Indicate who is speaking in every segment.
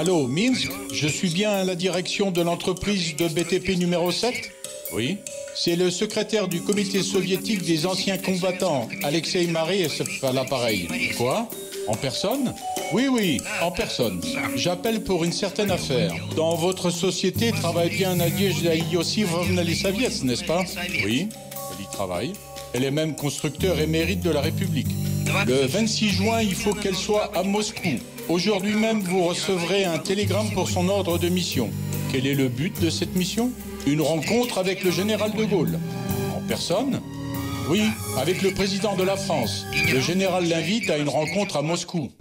Speaker 1: Allô, Minsk? Je suis bien à la direction de l'entreprise de BTP numéro 7? Oui. C'est le secrétaire du comité soviétique des anciens combattants, Alexei Mareev, à l'appareil. Quoi? En personne? Oui, oui, en personne. J'appelle pour une certaine affaire. Dans votre société travaille bien Nadejda Iosifovna Lisaviets, n'est-ce pas? Oui, elle y travaille. Elle est même constructeur émérite de la République. Le 26 juin, il faut qu'elle soit à Moscou. Aujourd'hui même, vous recevrez un télégramme pour son ordre de mission. Quel est le but de cette mission? Une rencontre avec le général de Gaulle. En personne? Oui, avec le président de la France. Le général l'invite à une rencontre à Moscou.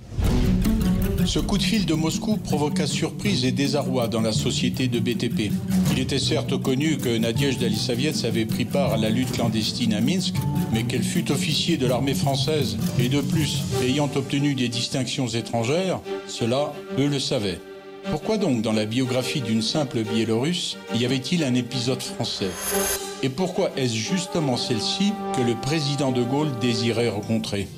Speaker 1: Ce coup de fil de Moscou provoqua surprise et désarroi dans la société de BTP. Il était certes connu que Nadejda Lisaviets avait pris part à la lutte clandestine à Minsk, mais qu'elle fût officier de l'armée française et de plus ayant obtenu des distinctions étrangères, cela, eux le savaient. Pourquoi donc dans la biographie d'une simple Biélorusse y avait-il un épisode français? Et pourquoi est-ce justement celle-ci que le président de Gaulle désirait rencontrer?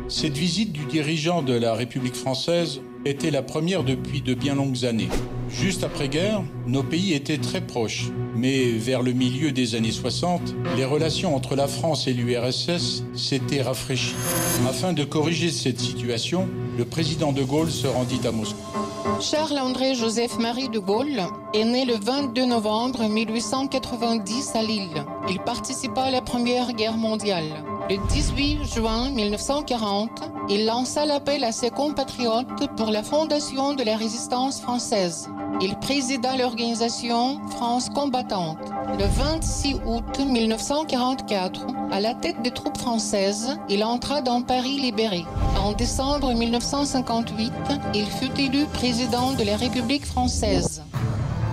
Speaker 1: Cette visite du dirigeant de la République française était la première depuis de bien longues années. Juste après-guerre, nos pays étaient très proches, mais vers le milieu des années 60, les relations entre la France et l'URSS s'étaient rafraîchies. Afin de corriger cette situation, le président de Gaulle se rendit à Moscou.
Speaker 2: Charles-André Joseph-Marie de Gaulle est né le 22 novembre 1890 à Lille. Il participa à la Première Guerre mondiale. Le 18 juin 1940, il lança l'appel à ses compatriotes pour la fondation de la résistance française. Il présida l'organisation France combattante. Le 26 août 1944, à la tête des troupes françaises, il entra dans Paris libéré. En décembre 1958, il fut élu président de la République française.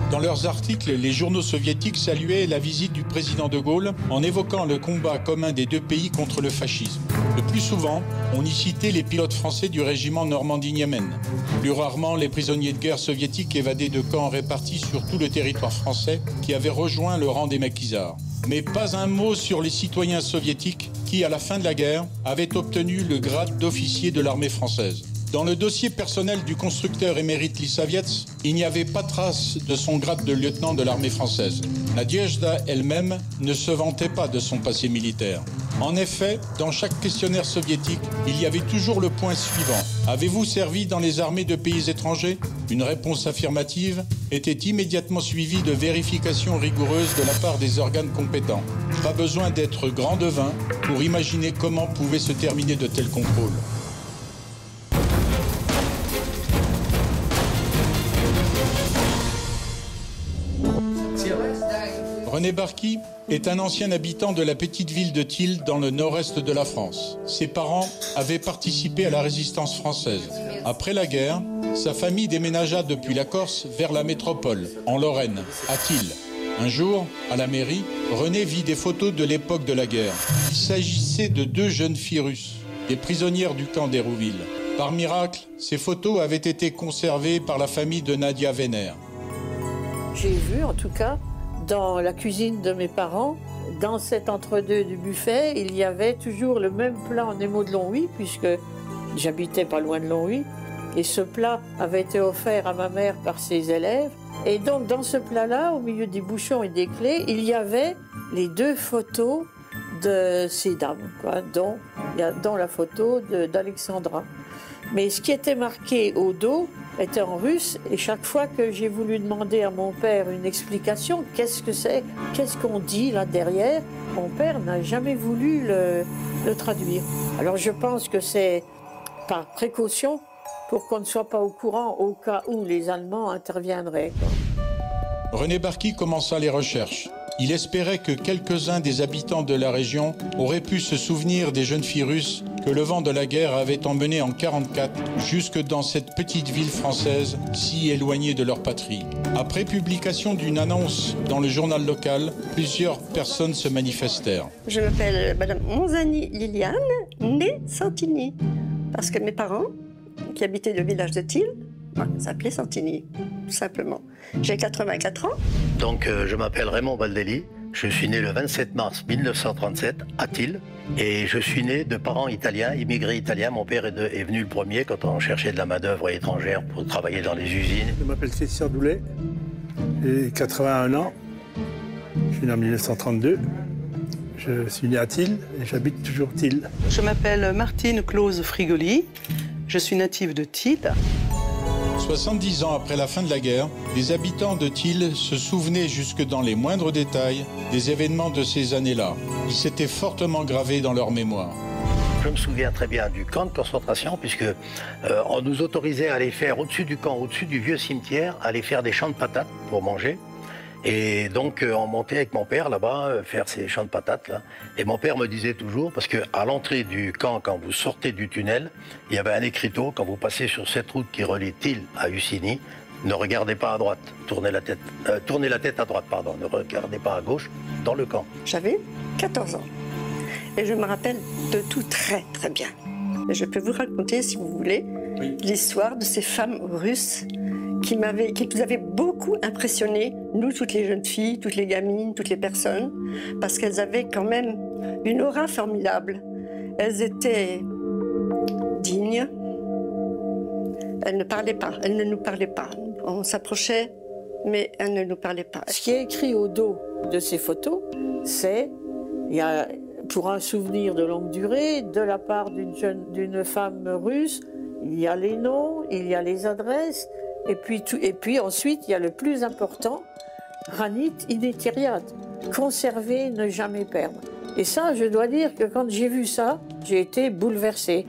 Speaker 1: Dans leurs articles, les journaux soviétiques saluaient la visite du président de Gaulle en évoquant le combat commun des deux pays contre le fascisme. Le plus souvent, on y citait les pilotes français du régiment Normandie-Niemen. Plus rarement, les prisonniers de guerre soviétiques évadés de camps répartis sur tout le territoire français qui avaient rejoint le rang des maquisards. Mais pas un mot sur les citoyens soviétiques qui, à la fin de la guerre, avaient obtenu le grade d'officier de l'armée française. Dans le dossier personnel du constructeur émérite Lisaviets, il n'y avait pas trace de son grade de lieutenant de l'armée française. Nadejda elle-même ne se vantait pas de son passé militaire. En effet, dans chaque questionnaire soviétique, il y avait toujours le point suivant. Avez-vous servi dans les armées de pays étrangers? Une réponse affirmative était immédiatement suivie de vérifications rigoureuses de la part des organes compétents. Pas besoin d'être grand devin pour imaginer comment pouvaient se terminer de tels contrôles. René Barky est un ancien habitant de la petite ville de Thiel dans le nord-est de la France. Ses parents avaient participé à la résistance française. Après la guerre, sa famille déménagea depuis la Corse vers la métropole, en Lorraine, à Thiel. Un jour, à la mairie, René vit des photos de l'époque de la guerre. Il s'agissait de deux jeunes filles russes, des prisonnières du camp d'Hérouville. Par miracle, ces photos avaient été conservées par la famille de Nadia Wenner.
Speaker 3: J'ai vu, en tout cas, dans la cuisine de mes parents, dans cet entre-deux du buffet, il y avait toujours le même plat en émaux de Longwy, puisque j'habitais pas loin de Longwy. Et ce plat avait été offert à ma mère par ses élèves. Et donc, dans ce plat-là, au milieu des bouchons et des clés, il y avait les deux photos de ces dames, quoi, dont la photo d'Alexandra. Mais ce qui était marqué au dos était en russe, et chaque fois que j'ai voulu demander à mon père une explication, qu'est-ce que c'est, qu'est-ce qu'on dit là derrière, mon père n'a jamais voulu le traduire. Alors je pense que c'est par précaution pour qu'on ne soit pas au courant au cas où les Allemands interviendraient, quoi.
Speaker 1: René Barky commença les recherches. Il espérait que quelques-uns des habitants de la région auraient pu se souvenir des jeunes filles russes que le vent de la guerre avait emmenées en 1944 jusque dans cette petite ville française si éloignée de leur patrie. Après publication d'une annonce dans le journal local, plusieurs personnes se manifestèrent.
Speaker 4: Je m'appelle Madame Monzani Liliane, née Santini, parce que mes parents, qui habitaient le village de Thiel, s'appelaient Santini, tout simplement. J'ai 84 ans.
Speaker 5: Donc je m'appelle Raymond Baldelli, Je suis né le 27 mars 1937 à Thiel et je suis né de parents italiens, immigrés italiens. Mon père est venu le premier quand on cherchait de la main-d'œuvre étrangère pour travailler dans les usines.
Speaker 6: Je m'appelle Christian Doulet, j'ai 81 ans, je suis né en 1932. Je suis né à Thiel et j'habite toujours Thiel.
Speaker 7: Je m'appelle Martine Clause Frigoli, je suis native de Thiel.
Speaker 1: 70 ans après la fin de la guerre, les habitants de Thiel se souvenaient jusque dans les moindres détails des événements de ces années-là. Ils s'étaient fortement gravés dans leur mémoire.
Speaker 5: Je me souviens très bien du camp de concentration puisque on nous autorisait à aller faire au-dessus du camp, au-dessus du vieux cimetière, aller faire des champs de patates pour manger. Et donc on montait avec mon père là-bas faire ces champs de patates là. Et mon père me disait toujours, parce qu'à l'entrée du camp, quand vous sortez du tunnel, il y avait un écriteau, quand vous passez sur cette route qui relie Thiel à Ussigny, ne regardez pas à droite, tournez la tête à droite, pardon, ne regardez pas à gauche dans le camp.
Speaker 4: J'avais 14 ans et je me rappelle de tout très très bien. Et je peux vous raconter, si vous voulez, l'histoire de ces femmes russes qui nous avaient beaucoup impressionnés, nous, toutes les jeunes filles, toutes les gamines, toutes les personnes, parce qu'elles avaient quand même une aura formidable. Elles étaient dignes, elles ne parlaient pas, elles ne nous parlaient pas. On s'approchait, mais elles ne nous parlaient pas.
Speaker 3: Ce qui est écrit au dos de ces photos, c'est pour un souvenir de longue durée, de la part d'une femme russe, il y a les noms, il y a les adresses, et puis ensuite, il y a le plus important, Ranit Inetiriat, conserver, ne jamais perdre. Et ça, je dois dire que quand j'ai vu ça, j'ai été bouleversée.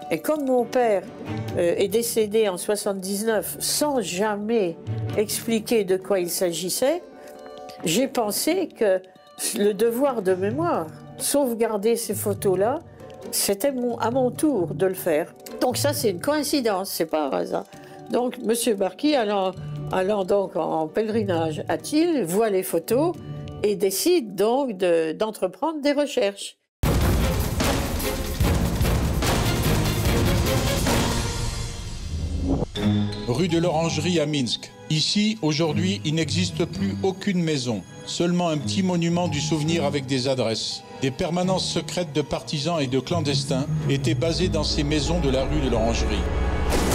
Speaker 3: Et comme mon père est décédé en 79 sans jamais expliquer de quoi il s'agissait, j'ai pensé que le devoir de mémoire, sauvegarder ces photos-là, c'était à mon tour de le faire. Donc ça, c'est une coïncidence, c'est pas un hasard. Donc, M. Barky, allant donc en pèlerinage à Thiel, voit les photos et décide donc d'entreprendre des recherches.
Speaker 1: Rue de l'Orangerie à Minsk. Ici, aujourd'hui, il n'existe plus aucune maison, seulement un petit monument du souvenir avec des adresses. Des permanences secrètes de partisans et de clandestins étaient basées dans ces maisons de la rue de l'Orangerie.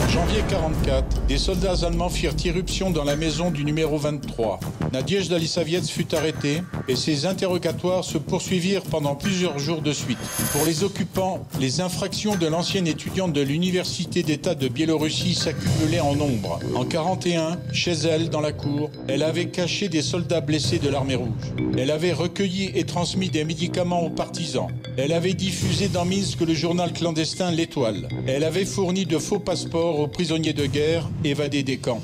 Speaker 1: Janvier 1944, des soldats allemands firent irruption dans la maison du numéro 23. Nadezhda Lisaviets fut arrêtée et ses interrogatoires se poursuivirent pendant plusieurs jours de suite. Pour les occupants, les infractions de l'ancienne étudiante de l'Université d'État de Biélorussie s'accumulaient en nombre. En 1941, chez elle, dans la cour, elle avait caché des soldats blessés de l'armée rouge. Elle avait recueilli et transmis des médicaments aux partisans. Elle avait diffusé dans Minsk le journal clandestin L'Étoile. Elle avait fourni de faux passeports aux prisonniers de guerre évadés des camps.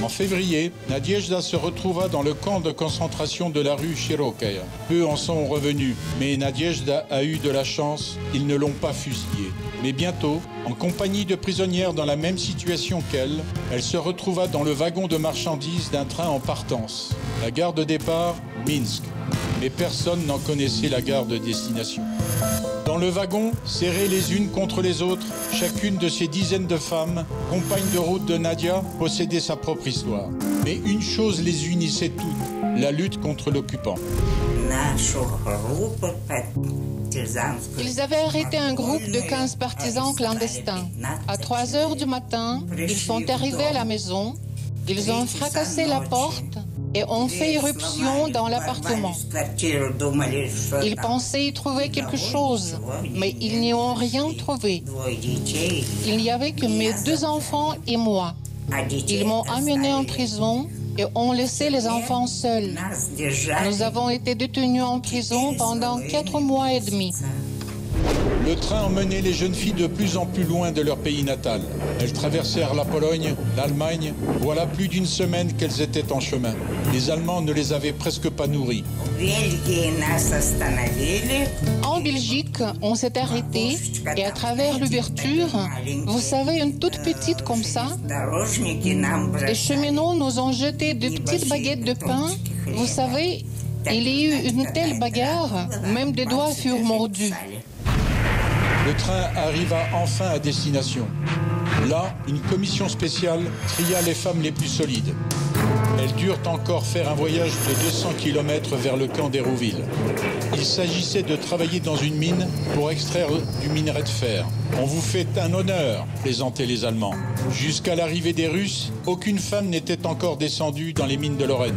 Speaker 1: En février, Nadezhda se retrouva dans le camp de concentration de la rue Chirokaya. Peu en sont revenus, mais Nadezhda a eu de la chance, ils ne l'ont pas fusillée. Mais bientôt, en compagnie de prisonnières dans la même situation qu'elle, elle se retrouva dans le wagon de marchandises d'un train en partance. La gare de départ, Minsk. Mais personne n'en connaissait la gare de destination. Dans le wagon, serrées les unes contre les autres, chacune de ces dizaines de femmes, compagnes de route de Nadia, possédait sa propre histoire. Mais une chose les unissait toutes, la lutte contre l'occupant.
Speaker 2: Ils avaient arrêté un groupe de 15 partisans clandestins. À 3 h du matin, ils sont arrivés à la maison, ils ont fracassé la porte et ont fait irruption dans l'appartement. Ils pensaient y trouver quelque chose, mais ils n'y ont rien trouvé. Il n'y avait que mes 2 enfants et moi. Ils m'ont amené en prison et ont laissé les enfants seuls. Nous avons été détenus en prison pendant 4 mois et demi.
Speaker 1: Le train emmenait les jeunes filles de plus en plus loin de leur pays natal. Elles traversèrent la Pologne, l'Allemagne. Voilà plus d'1 semaine qu'elles étaient en chemin. Les Allemands ne les avaient presque pas nourries.
Speaker 2: En Belgique, on s'est arrêté et à travers l'ouverture, vous savez, une toute petite comme ça, les cheminots nous ont jeté de petites baguettes de pain. Vous savez, il y a eu une telle bagarre, même des doigts furent mordus.
Speaker 1: Le train arriva enfin à destination. Là, une commission spéciale tria les femmes les plus solides. Elles durent encore faire un voyage de 200 km vers le camp d'Hérouville. Il s'agissait de travailler dans une mine pour extraire du minerai de fer. On vous fait un honneur, plaisantaient les Allemands. Jusqu'à l'arrivée des Russes, aucune femme n'était encore descendue dans les mines de Lorraine.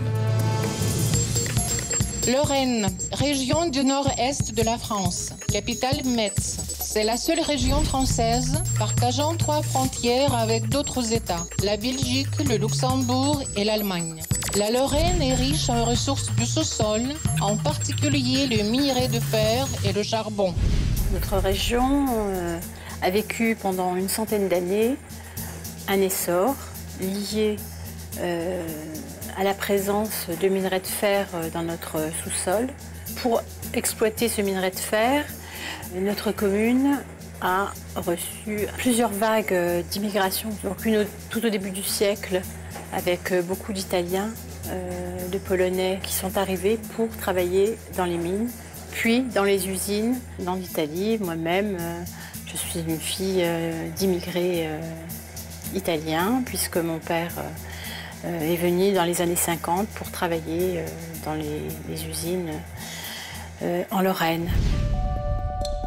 Speaker 2: Lorraine, région du nord-est de la France, capitale Metz. C'est la seule région française partageant 3 frontières avec d'autres États, la Belgique, le Luxembourg et l'Allemagne. La Lorraine est riche en ressources du sous-sol, en particulier le minerai de fer et le charbon.
Speaker 8: Notre région a vécu pendant une centaine d'années un essor lié à la présence de minerais de fer dans notre sous-sol. Pour exploiter ce minerai de fer, notre commune a reçu plusieurs vagues d'immigration. Donc une tout au début du siècle, avec beaucoup d'Italiens, de Polonais qui sont arrivés pour travailler dans les mines, puis dans les usines dans l'Italie. Moi-même, je suis une fille d'immigrés italiens, puisque mon père est venu dans les années 50 pour travailler dans les usines en Lorraine.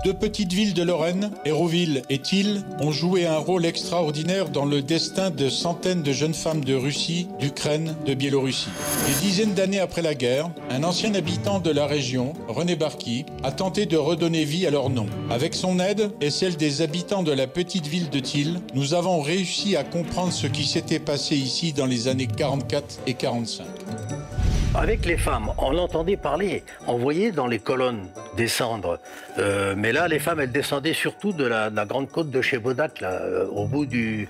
Speaker 1: 2 petites villes de Lorraine, Hérouville et Thiel, ont joué un rôle extraordinaire dans le destin de centaines de jeunes femmes de Russie, d'Ukraine, de Biélorussie. Des dizaines d'années après la guerre, un ancien habitant de la région, René Barky, a tenté de redonner vie à leur nom. Avec son aide et celle des habitants de la petite ville de Thiel, nous avons réussi à comprendre ce qui s'était passé ici dans les années 44 et 45.
Speaker 5: Avec les femmes, on entendait parler, on voyait dans les colonnes descendre. Mais là, les femmes, elles descendaient surtout de la grande côte de chez Bodac, là, au bout du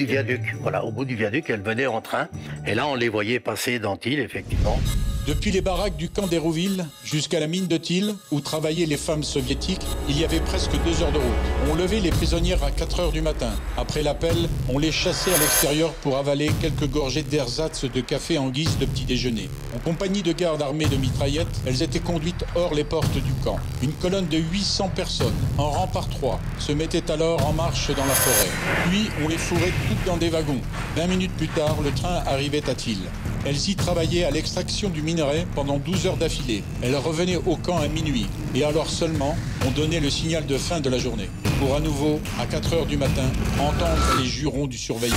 Speaker 5: viaduc. Voilà, au bout du viaduc, elles venaient en train. Et là, on les voyait passer dans Thiel, effectivement.
Speaker 1: Depuis les baraques du camp d'Hérouville jusqu'à la mine de Thiel, où travaillaient les femmes soviétiques, il y avait presque 2 heures de route. On levait les prisonnières à 4 heures du matin. Après l'appel, on les chassait à l'extérieur pour avaler quelques gorgées d'ersatz de café en guise de petit déjeuner. En compagnie de gardes armés de mitraillettes, elles étaient conduites hors les portes du camp. Une colonne de 800 personnes, en rang par 3, se mettait alors en marche dans la forêt. Puis, on les fourrait toutes dans des wagons. 20 minutes plus tard, le train arrivait à Thiel. Elles y travaillaient à l'extraction du minerai pendant 12 heures d'affilée. Elles revenaient au camp à minuit. Et alors seulement, on donnait le signal de fin de la journée. Pour à nouveau, à 4 heures du matin, entendre les jurons du surveillant.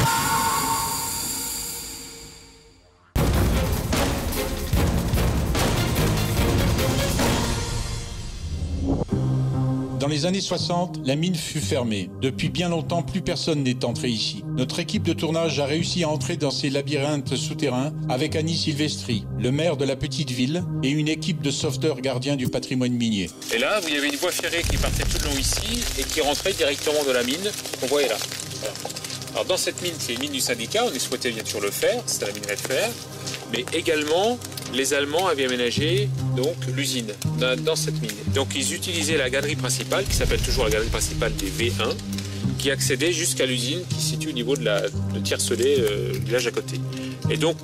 Speaker 1: Dans les années 60, la mine fut fermée. Depuis bien longtemps, plus personne n'est entré ici. Notre équipe de tournage a réussi à entrer dans ces labyrinthes souterrains avec Annie Silvestri, le maire de la petite ville, et une équipe de sauveteurs gardiens du patrimoine minier.
Speaker 9: Et là, il y avait une voie ferrée qui partait tout le long ici et qui rentrait directement de la mine qu'on voyait là. Voilà. Alors dans cette mine, c'est une mine du syndicat, on exploitait bien sûr le fer, c'était la minerai de fer, mais également les Allemands avaient aménagé donc l'usine dans cette mine. Donc ils utilisaient la galerie principale, qui s'appelle toujours la galerie principale des V1, qui accédait jusqu'à l'usine qui se situe au niveau de Tiercelé, le village à côté. Et donc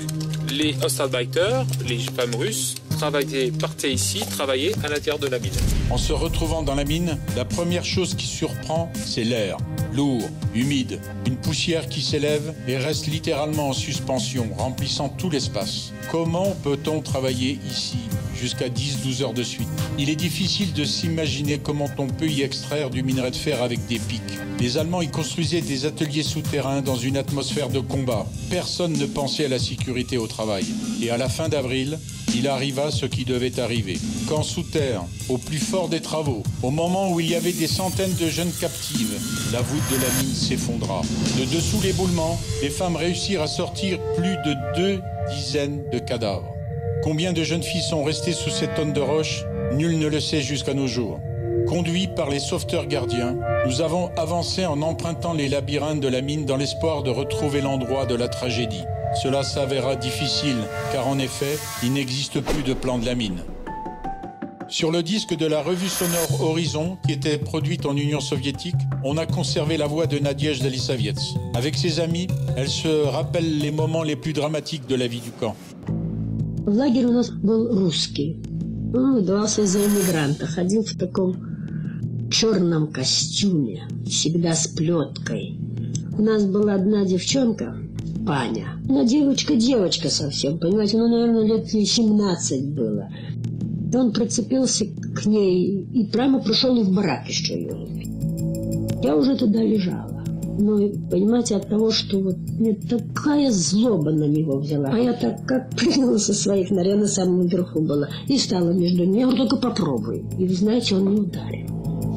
Speaker 9: les Ostalbiter, les femmes russes, partaient ici, travaillaient à l'intérieur de la mine.
Speaker 1: En se retrouvant dans la mine, la première chose qui surprend, c'est l'air. Lourd, humide, une poussière qui s'élève et reste littéralement en suspension, remplissant tout l'espace. Comment peut-on travailler ici jusqu'à 10-12 heures de suite? Il est difficile de s'imaginer comment on peut y extraire du minerai de fer avec des pics. Les Allemands y construisaient des ateliers souterrains dans une atmosphère de combat. Personne ne pensait à la sécurité au travail. Et à la fin d'avril, il arriva ce qui devait arriver. Quand sous terre, au plus fort des travaux, au moment où il y avait des centaines de jeunes captives, la voûte de la mine s'effondra. De dessous l'éboulement, les femmes réussirent à sortir plus de 2 dizaines de cadavres. Combien de jeunes filles sont restées sous ces tonnes de roches? Nul ne le sait jusqu'à nos jours. Conduits par les sauveteurs gardiens, nous avons avancé en empruntant les labyrinthes de la mine dans l'espoir de retrouver l'endroit de la tragédie. Cela s'avéra difficile, car en effet, il n'existe plus de plan de la mine. Sur le disque de la revue sonore Horizon, qui était produite en Union soviétique, on a conservé la voix de Nadezhda Lissavets. Avec ses amis, elle se rappelle les moments les plus dramatiques de la vie du camp.
Speaker 10: Лагерь у нас был русский. Он выдавался за иммигранта. Ходил в таком черном костюме, всегда с плеткой. У нас была одна девчонка, Паня. Ну, девочка совсем, понимаете, ну, наверное, лет 17 было. Он прицепился к ней и прямо пришел в барак еще ее убить. Я уже тогда лежала. Ну, понимаете, от того, что вот мне такая злоба на него взяла. А я так как прыгнула со своих, наверное, на самом верху была. И стала между ними. Я говорю, только попробуй. И вы знаете, он не ударил.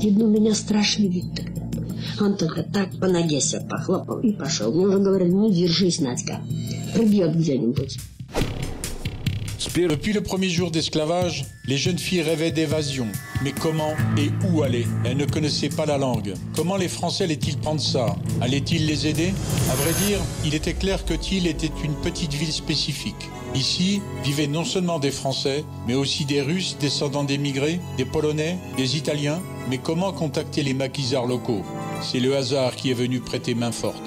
Speaker 10: Видно, у меня страшный вид тогда был. Он только так по ноге себя похлопал и пошел. Мне уже говорили, ну, держись, Надька. Прибьет где-нибудь.
Speaker 1: Depuis le premier jour d'esclavage, les jeunes filles rêvaient d'évasion. Mais comment et où aller? Elles ne connaissaient pas la langue. Comment les Français allaient-ils prendre ça? Allaient-ils les aider? À vrai dire, il était clair que Thiel était une petite ville spécifique. Ici vivaient non seulement des Français, mais aussi des Russes, descendants d'émigrés, des Polonais, des Italiens. Mais comment contacter les maquisards locaux? C'est le hasard qui est venu prêter main forte.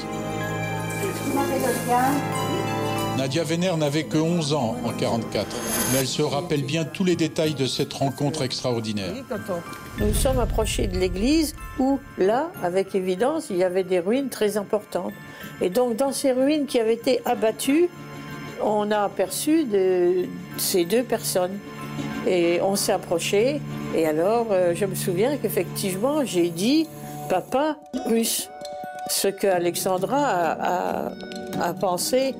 Speaker 1: Nadia Wenner n'avait que 11 ans en 1944, mais elle se rappelle bien tous les détails de cette rencontre extraordinaire.
Speaker 3: Nous nous sommes approchés de l'église où, là, avec évidence, il y avait des ruines très importantes. Et donc, dans ces ruines qui avaient été abattues, on a aperçu ces deux personnes. Et on s'est approchés. Et alors, je me souviens qu'effectivement, j'ai dit « Papa russe ». Ce que Alexandra a pensé,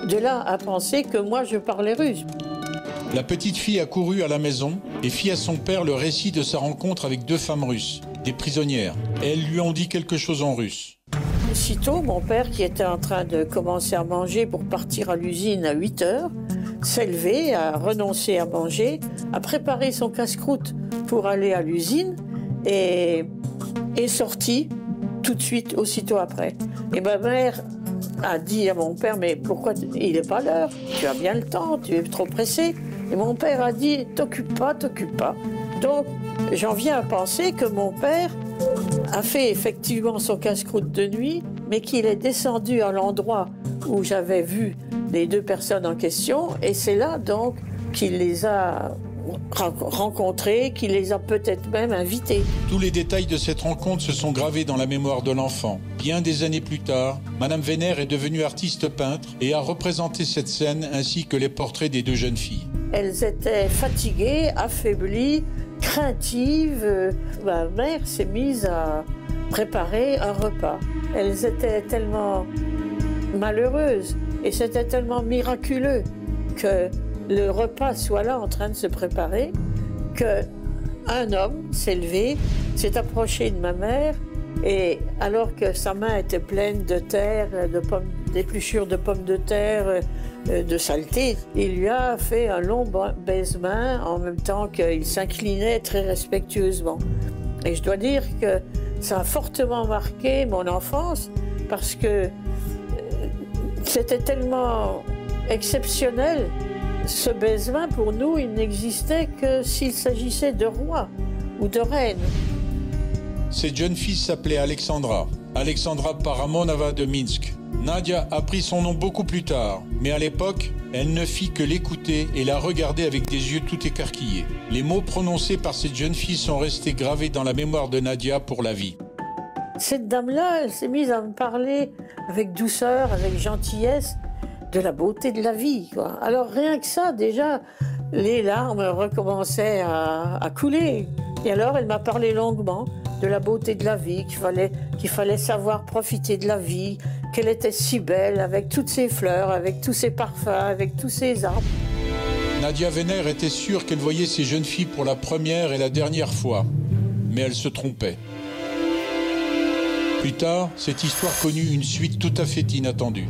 Speaker 3: de là à penser que moi je parlais russe.
Speaker 1: La petite fille a couru à la maison et fit à son père le récit de sa rencontre avec deux femmes russes, des prisonnières. Et elles lui ont dit quelque chose en russe.
Speaker 3: Aussitôt, mon père, qui était en train de commencer à manger pour partir à l'usine à 8 heures, s'est levé, a renoncé à manger, a préparé son casse-croûte pour aller à l'usine et est sorti tout de suite, aussitôt après. Et ma mère a dit à mon père, mais pourquoi il n'est pas l'heure? Tu as bien le temps, tu es trop pressé. Et mon père a dit, t'occupe pas. Donc, j'en viens à penser que mon père a fait effectivement son casse-croûte de nuit, mais qu'il est descendu à l'endroit où j'avais vu les deux personnes en question, et c'est là donc qu'il les a rencontrés, qu'il les a peut-être même invités.
Speaker 1: Tous les détails de cette rencontre se sont gravés dans la mémoire de l'enfant. Bien des années plus tard, Madame Wenner est devenue artiste peintre et a représenté cette scène ainsi que les portraits des deux jeunes filles.
Speaker 3: Elles étaient fatiguées, affaiblies, craintives. Ma mère s'est mise à préparer un repas. Elles étaient tellement malheureuses et c'était tellement miraculeux que le repas soit là en train de se préparer, qu'un homme s'est levé, s'est approché de ma mère, et alors que sa main était pleine de terre, d'épluchures de pommes de terre, de saleté, il lui a fait un long baise-main en même temps qu'il s'inclinait très respectueusement. Et je dois dire que ça a fortement marqué mon enfance parce que c'était tellement exceptionnel. Ce baise-main, pour nous, il n'existait que s'il s'agissait de rois ou de reines.
Speaker 1: Cette jeune fille s'appelait Alexandra Paramonova de Minsk. Nadia a pris son nom beaucoup plus tard, mais à l'époque, elle ne fit que l'écouter et la regarder avec des yeux tout écarquillés. Les mots prononcés par cette jeune fille sont restés gravés dans la mémoire de Nadia pour la vie.
Speaker 3: Cette dame-là, elle s'est mise à me parler avec douceur, avec gentillesse, de la beauté de la vie, quoi. Alors rien que ça, déjà, les larmes recommençaient à couler. Et alors elle m'a parlé longuement de la beauté de la vie, qu'il fallait savoir profiter de la vie, qu'elle était si belle avec toutes ses fleurs, avec tous ses parfums, avec tous ses arbres.
Speaker 1: Nadia Wenner était sûre qu'elle voyait ces jeunes filles pour la première et la dernière fois, mais elle se trompait. Plus tard, cette histoire connut une suite tout à fait inattendue.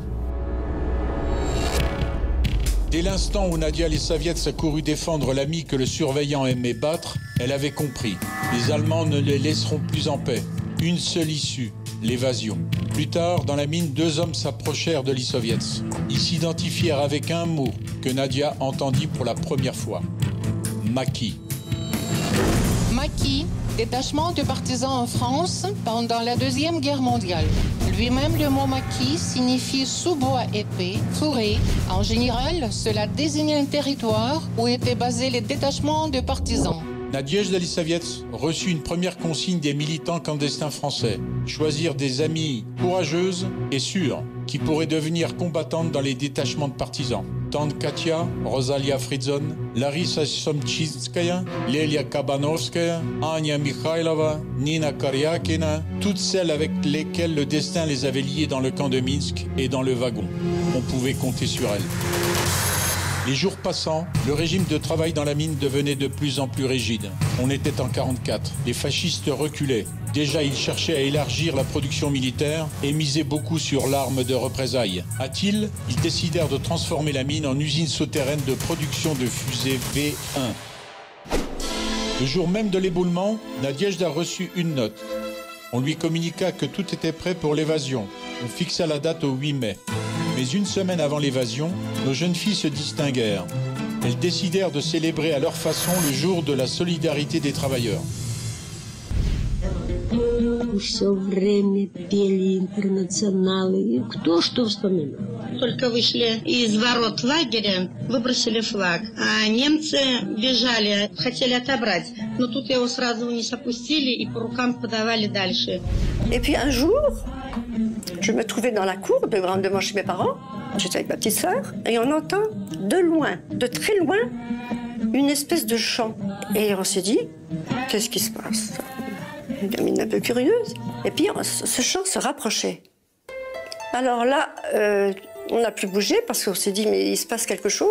Speaker 1: Dès l'instant où Nadia Lesavets a couru défendre l'ami que le surveillant aimait battre, elle avait compris. Les Allemands ne les laisseront plus en paix. Une seule issue, l'évasion. Plus tard, dans la mine, deux hommes s'approchèrent de Lissoviets. Ils s'identifièrent avec un mot que Nadia entendit pour la première fois. Maquis.
Speaker 2: Maquis, détachement de partisans en France pendant la Deuxième Guerre mondiale. Lui-même, le mot maquis signifie sous-bois épais, fourré. En général, cela désignait un territoire où étaient basés les détachements de partisans.
Speaker 1: Nadezhda Lissavets reçut une première consigne des militants clandestins français. Choisir des amies courageuses et sûres qui pourraient devenir combattantes dans les détachements de partisans. Tante Katia, Rosalia Fridzon, Larissa Somchitskaya, Lelia Kabanovskaya, Anya Mikhailova, Nina Karyakina, toutes celles avec lesquelles le destin les avait liées dans le camp de Minsk et dans le wagon. On pouvait compter sur elles. Les jours passant, le régime de travail dans la mine devenait de plus en plus rigide. On était en 1944. Les fascistes reculaient. Déjà, ils cherchaient à élargir la production militaire et misaient beaucoup sur l'arme de représailles. À Thiel, ils décidèrent de transformer la mine en usine souterraine de production de fusées V1. Le jour même de l'éboulement, Nadezhda reçut une note. On lui communiqua que tout était prêt pour l'évasion. On fixa la date au 8 mai. Mais une semaine avant l'évasion, nos jeunes filles se distinguèrent. Elles décidèrent de célébrer à leur façon le jour de la solidarité des travailleurs.
Speaker 10: Все время пели интернационалы. И кто что вспоминал?
Speaker 11: Только вышли из ворот лагеря, выбросили флаг, а немцы бежали, хотели отобрать. Но тут его сразу вниз опустили и по рукам подавали дальше.
Speaker 4: Et puis un jour, je me trouvais dans la cour devant chez mes parents. J'étais avec ma petite sœur et on entend de loin, de très loin, une espèce de chant. Et on s'est dit, qu'est-ce qui se passe? Une gamine un peu curieuse. Et puis ce chant se rapprochait. Alors là, on n'a plus bougé parce qu'on s'est dit, mais il se passe quelque chose.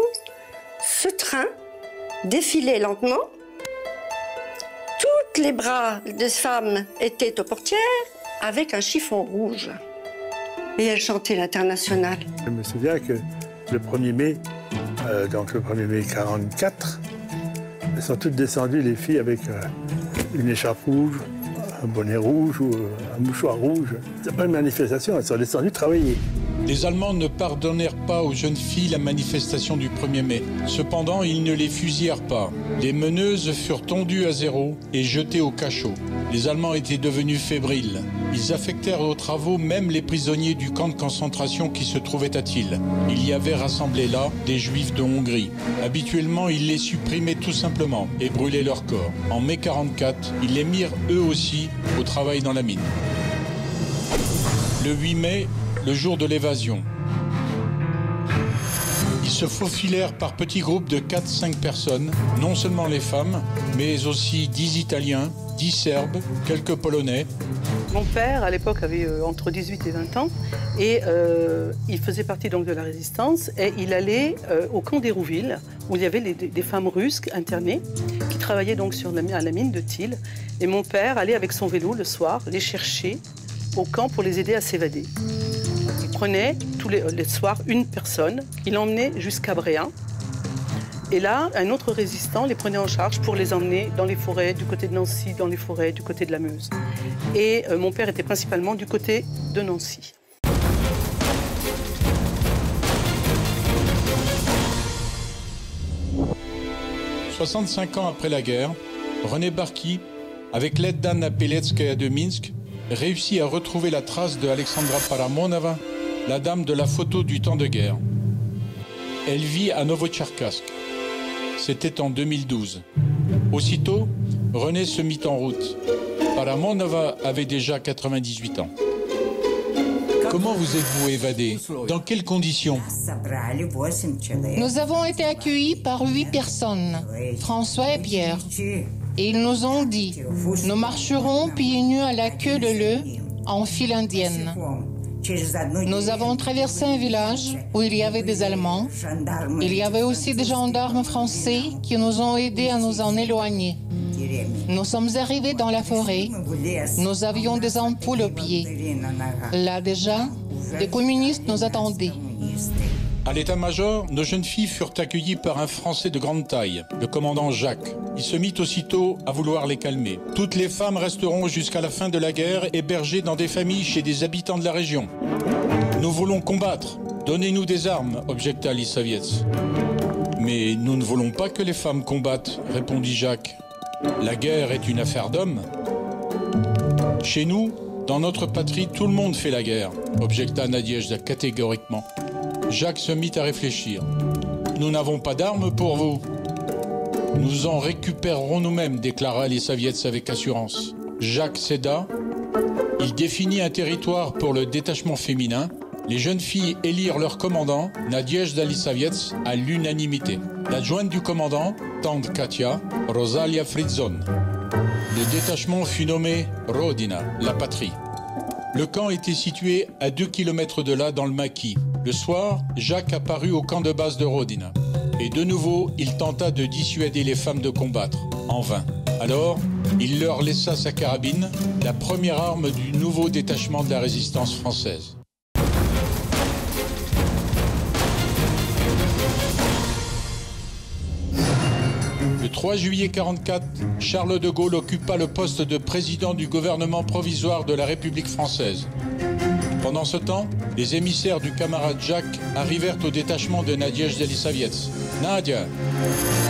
Speaker 4: Ce train défilait lentement. Tous les bras des femmes étaient aux portières avec un chiffon rouge. Et elles chantaient l'Internationale.
Speaker 6: Je me souviens que le 1er mai, donc le 1er mai 1944, elles sont toutes descendues, les filles, avec une écharpe rouge, un bonnet rouge ou un mouchoir rouge. C'est pas une manifestation, elles sont descendues travailler.
Speaker 1: Les Allemands ne pardonnèrent pas aux jeunes filles la manifestation du 1er mai. Cependant, ils ne les fusillèrent pas. Les meneuses furent tondues à zéro et jetées au cachot. Les Allemands étaient devenus fébriles. Ils affectèrent aux travaux même les prisonniers du camp de concentration qui se trouvait à Thiel. Il y avait rassemblé là des Juifs de Hongrie. Habituellement, ils les supprimaient tout simplement et brûlaient leurs corps. En mai 1944, ils les mirent eux aussi au travail dans la mine. Le 8 mai, le jour de l'évasion. Ils se faufilèrent par petits groupes de 4-5 personnes, non seulement les femmes, mais aussi 10 Italiens, 10 Serbes, quelques Polonais.
Speaker 7: Mon père, à l'époque, avait entre 18 et 20 ans et il faisait partie donc de la résistance et il allait au camp d'Hérouville où il y avait des femmes russes internées qui travaillaient donc à la mine de Thiel. Et mon père allait avec son vélo le soir les chercher au camp pour les aider à s'évader. Il prenait tous les soirs une personne, il l'emmenait jusqu'à Bréant. Et là, un autre résistant les prenait en charge pour les emmener dans les forêts du côté de Nancy, dans les forêts du côté de la Meuse. Et mon père était principalement du côté de Nancy. «
Speaker 1: 65 ans après la guerre, René Barki, avec l'aide d'Anna Peletskaya de Minsk, réussit à retrouver la trace de Alexandra Paramonova, la dame de la photo du temps de guerre. Elle vit à Novotcherkassk. C'était en 2012. Aussitôt, René se mit en route. Paramonova avait déjà 98 ans. Comment vous êtes-vous évadé? Dans quelles conditions?
Speaker 2: Nous avons été accueillis par 8 personnes, François et Pierre. Et ils nous ont dit, nous marcherons pieds nus à la queue leu en file indienne. Nous avons traversé un village où il y avait des Allemands. Il y avait aussi des gendarmes français qui nous ont aidés à nous en éloigner. Nous sommes arrivés dans la forêt. Nous avions des ampoules aux pieds. Là déjà, des communistes nous attendaient.
Speaker 1: À l'état-major, nos jeunes filles furent accueillies par un Français de grande taille, le commandant Jacques. Il se mit aussitôt à vouloir les calmer. Toutes les femmes resteront jusqu'à la fin de la guerre hébergées dans des familles chez des habitants de la région. Nous voulons combattre. Donnez-nous des armes, objecta Lissavets. Mais nous ne voulons pas que les femmes combattent, répondit Jacques. La guerre est une affaire d'hommes. Chez nous, dans notre patrie, tout le monde fait la guerre, objecta Nadezhda catégoriquement. Jacques se mit à réfléchir. Nous n'avons pas d'armes pour vous. Nous en récupérerons nous-mêmes, déclara les Soviets avec assurance. Jacques céda. Il définit un territoire pour le détachement féminin. Les jeunes filles élirent leur commandant, Nadezhda Lisavets, à l'unanimité. L'adjointe du commandant, tante Katia, Rosalia Fridzon. Le détachement fut nommé Rodina, la patrie. Le camp était situé à 2 km de là, dans le maquis. Le soir, Jacques apparut au camp de base de Rodina. Et de nouveau, il tenta de dissuader les femmes de combattre, en vain. Alors, il leur laissa sa carabine, la première arme du nouveau détachement de la résistance française. Le 3 juillet 1944, Charles de Gaulle occupa le poste de président du gouvernement provisoire de la République française. Pendant ce temps, les émissaires du camarade Jacques arrivèrent au détachement de Nadezhda Lisavets. « Nadia,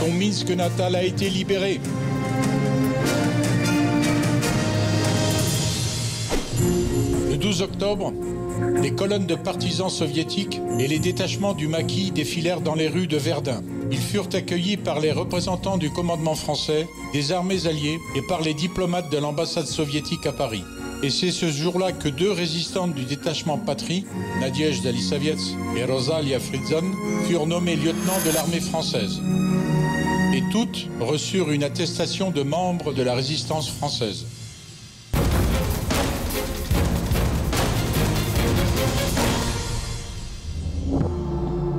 Speaker 1: ton Minsk natal a été libéré. » Le 12 octobre, les colonnes de partisans soviétiques et les détachements du maquis défilèrent dans les rues de Verdun. Ils furent accueillis par les représentants du commandement français, des armées alliées et par les diplomates de l'ambassade soviétique à Paris. Et c'est ce jour-là que 2 résistantes du détachement patrie, Nadezhda Lisavets et Rosalia Fridzon, furent nommées lieutenants de l'armée française. Et toutes reçurent une attestation de membres de la résistance française.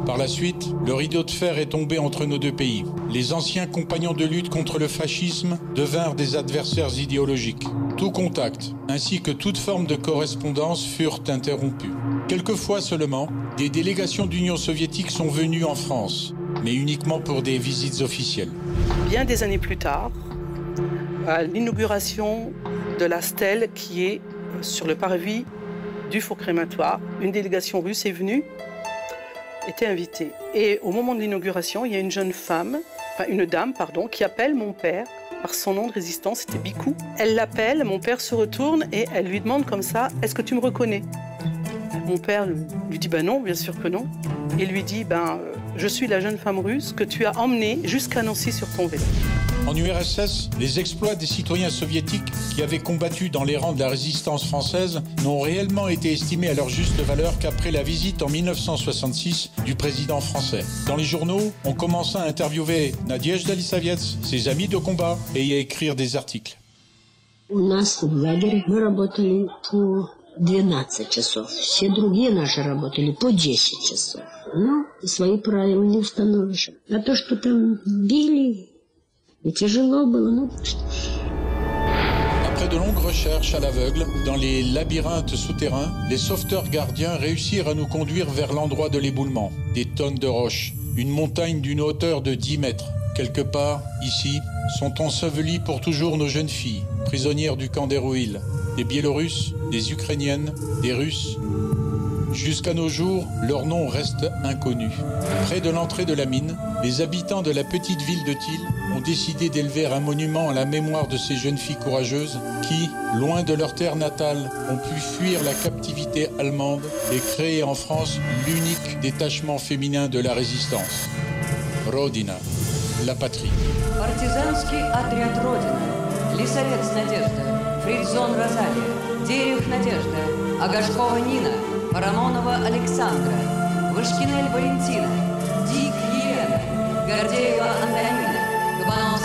Speaker 1: Par la suite, le rideau de fer est tombé entre nos 2 pays. Les anciens compagnons de lutte contre le fascisme devinrent des adversaires idéologiques. Tout contact, ainsi que toute forme de correspondance furent interrompus. Quelquefois seulement, des délégations d'Union soviétique sont venues en France, mais uniquement pour des visites officielles.
Speaker 7: Bien des années plus tard, à l'inauguration de la stèle qui est sur le parvis du four crématoire, une délégation russe est venue, était invitée. Et au moment de l'inauguration, il y a une jeune femme, enfin une dame, pardon, qui appelle mon père par son nom de résistance, c'était Bicou. Elle l'appelle, mon père se retourne et elle lui demande comme ça, « Est-ce que tu me reconnais ?» Mon père lui dit, « Ben non, bien sûr que non. » Et lui dit, « Je suis la jeune femme russe que tu as emmenée jusqu'à Nancy sur ton vélo. »
Speaker 1: En URSS, les exploits des citoyens soviétiques qui avaient combattu dans les rangs de la résistance française n'ont réellement été estimés à leur juste valeur qu'après la visite en 1966 du président français. Dans les journaux, on commença à interviewer Nadezhda Lisavets, ses amis de combat, et à écrire des articles.
Speaker 10: У нас в лагере мы работали по 12 часов. Все другие наши работали по 10 часов. Ну, свои правила не установишь. А то, что там били, и тяжело было, ну что ж.
Speaker 1: Après de longues recherches à l'aveugle, dans les labyrinthes souterrains, les sauveteurs gardiens réussirent à nous conduire vers l'endroit de l'éboulement. Des tonnes de roches, une montagne d'une hauteur de 10 mètres. Quelque part, ici, sont ensevelies pour toujours nos jeunes filles, prisonnières du camp d'Héroïl, des Biélorusses, des Ukrainiennes, des Russes. Jusqu'à nos jours, leur nom reste inconnu. Près de l'entrée de la mine, les habitants de la petite ville de Thil ont décidé d'élever un monument à la mémoire de ces jeunes filles courageuses qui, loin de leur terre natale, ont pu fuir la captivité allemande et créer en France l'unique détachement féminin de la résistance. Rodina, la patrie.
Speaker 12: Партизанский отряд Родина. Лисовец Надежда, Фридзон Розалия, Дерех Надежда, Агашкова Нина, Парамонова Александра, Вышкинель Валентина, Дик Елена, Гордеева Антонина, Кабанова